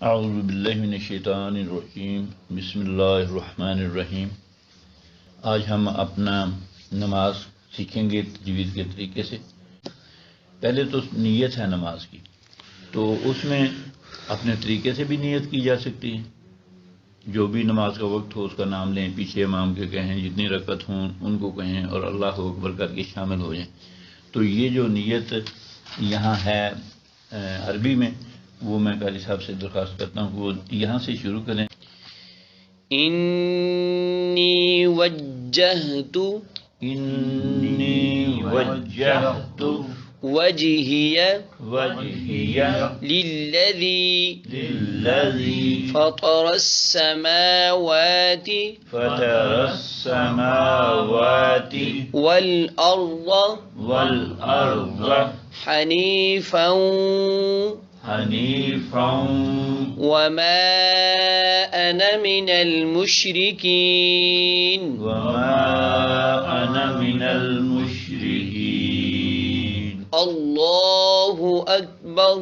अऊज़ु बिल्लाहि मिनश्शैतानिर रजीम बिस्मिल्लाहिर रहमानिर रहीम। आज हम अपना नमाज सीखेंगे तजवीज़ के तरीके से। पहले तो नीयत है नमाज की, तो उसमें अपने तरीके से भी नीयत की जा सकती है। जो भी नमाज का वक्त हो उसका नाम लें, पीछे इमाम के कहें, जितनी रकत हों उनको कहें और अल्लाह अकबर करके शामिल हो जाएं। तो ये जो नीयत यहाँ है अरबी में, वो मैं कारी साहब से दरख्वास्त करता हूँ वो यहाँ से शुरू करें। इन्नी वज्जहतु वजहिया लिल्लज़ी फ़तरस समावाति वल अर्ज़ हनीफ़न वमा अना मिनल मुश्रिकीन। अल्लाहु अकबर।